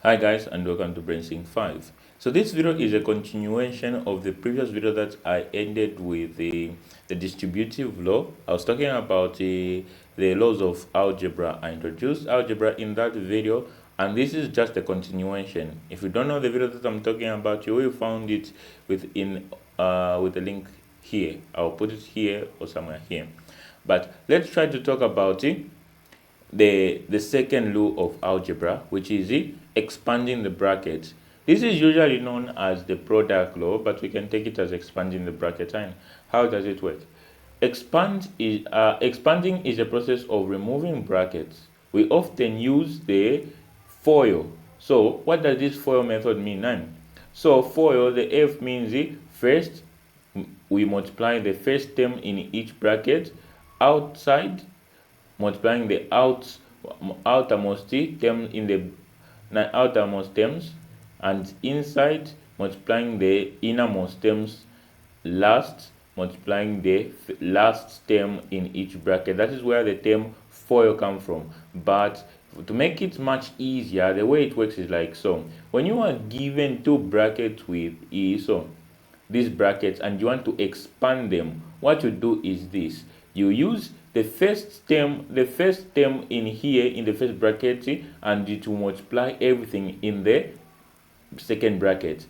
Hi guys, and welcome to Brainsync 5. So this video is a continuation of the previous video that I ended with the distributive law. I was talking about the laws of algebra. I introduced algebra in that video, and this is just a continuation. If you don't know the video that I'm talking about, you will find it with the link here. I'll put it here or somewhere here. But let's try to talk about it. The second law of algebra, which is expanding the bracket. This is usually known as the product law, but we can take it as expanding the bracket. And how does it work? Expanding is a process of removing brackets. We often use the FOIL. So what does this FOIL method mean now? So FOIL, the F means first we multiply the first term in each bracket outside, multiplying the outermost term in the outermost terms, and inside multiplying the innermost terms, last multiplying the last term in each bracket. That is where the term FOIL comes from. But to make it much easier, the way it works is like so. When you are given two brackets with these brackets, and you want to expand them, what you do is this: you use the first term in here in the first bracket, and it will multiply everything in the second bracket,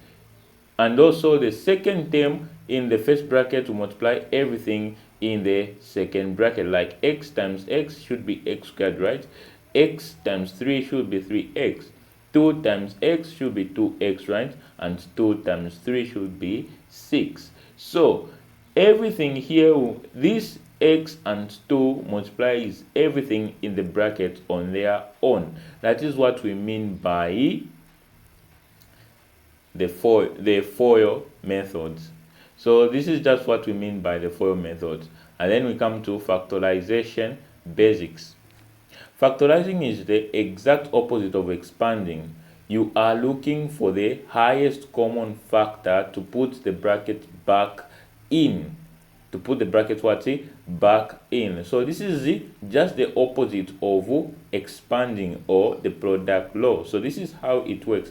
and also the second term in the first bracket will multiply everything in the second bracket. Like x times x should be x squared, right? X times 3 should be 3x. 2 times x should be 2x, right? And 2 times 3 should be 6. So everything here, this x and 2 multiplies everything in the bracket on their own. That is what we mean by the FOIL methods. So this is just what we mean by the FOIL methods. And then we come to factorization basics. Factorizing is the exact opposite of expanding. You are looking for the highest common factor to put the bracket back in. To put the bracket back in. So this is just the opposite of expanding or the product law. So this is how it works.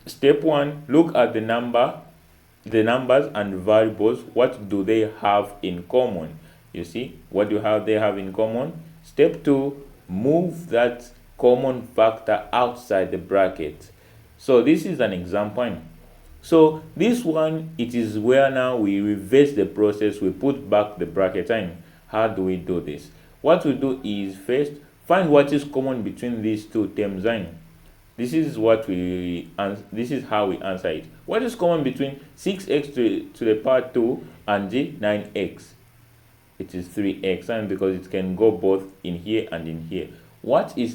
Step 1, look at the numbers and variables. What do they have in common? You see, what do they have in common? Step 2, move that common factor outside the bracket. So this is an example. So this one, it is where now we reverse the process, we put back the bracket in. How do we do this? What we do is first find what is common between these two terms. This is how we answer it. What is common between 6x to the power 2 and 9x? It is 3x, and because it can go both in here and in here. What is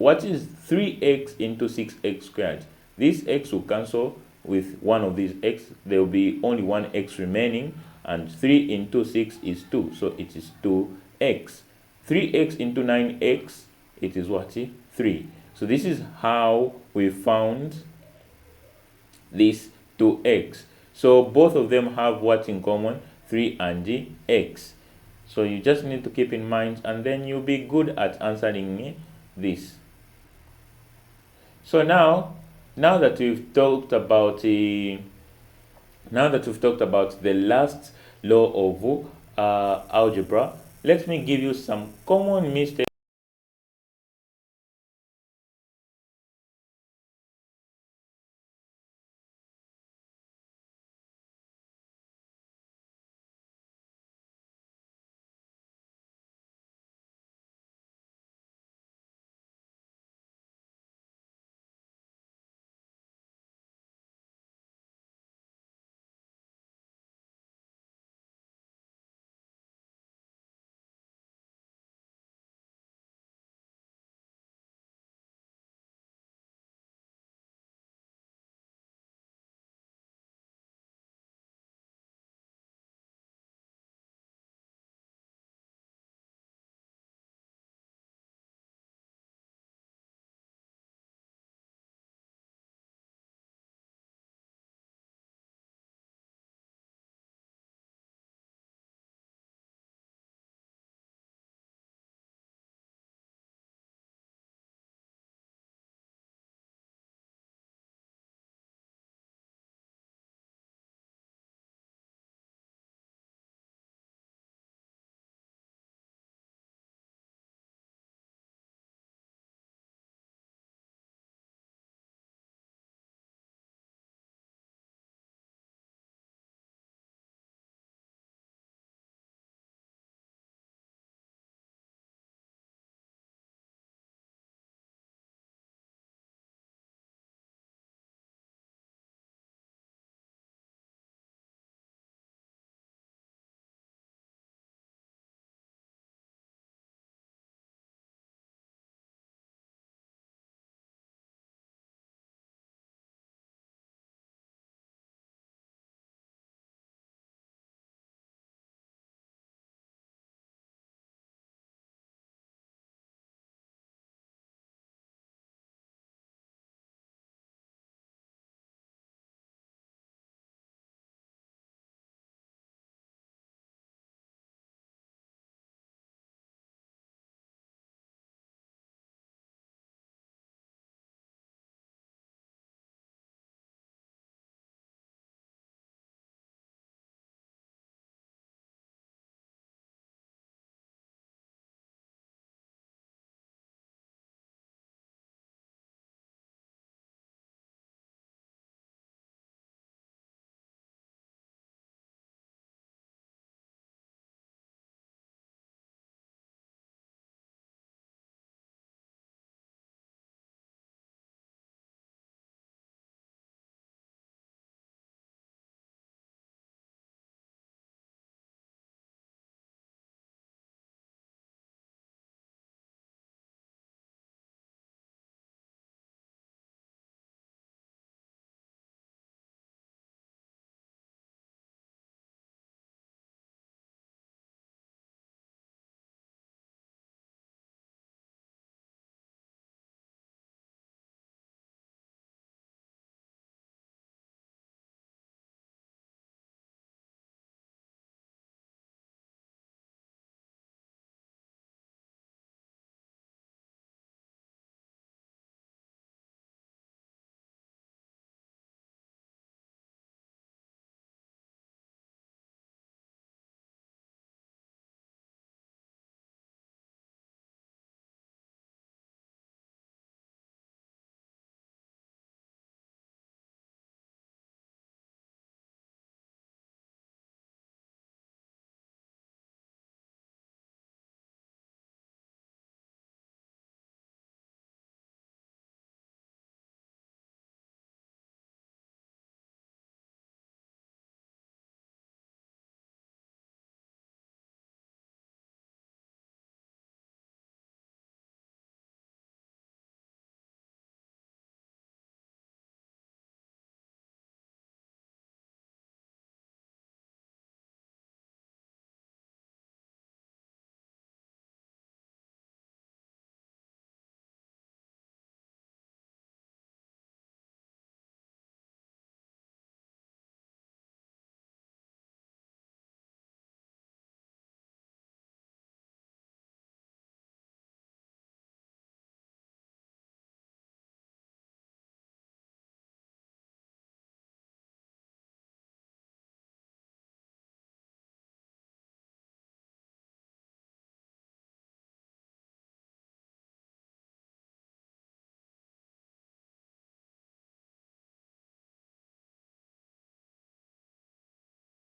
3x into 6x squared? This x will cancel with one of these x. There will be only one x remaining, and 3 into 6 is 2, so it is 2x. 3x into 9x, it is 3. So this is how we found this 2x. So both of them have what in common? 3 and x. So you just need to keep in mind, and then you'll be good at answering this. So now that we've talked about the last law of algebra, let me give you some common mistakes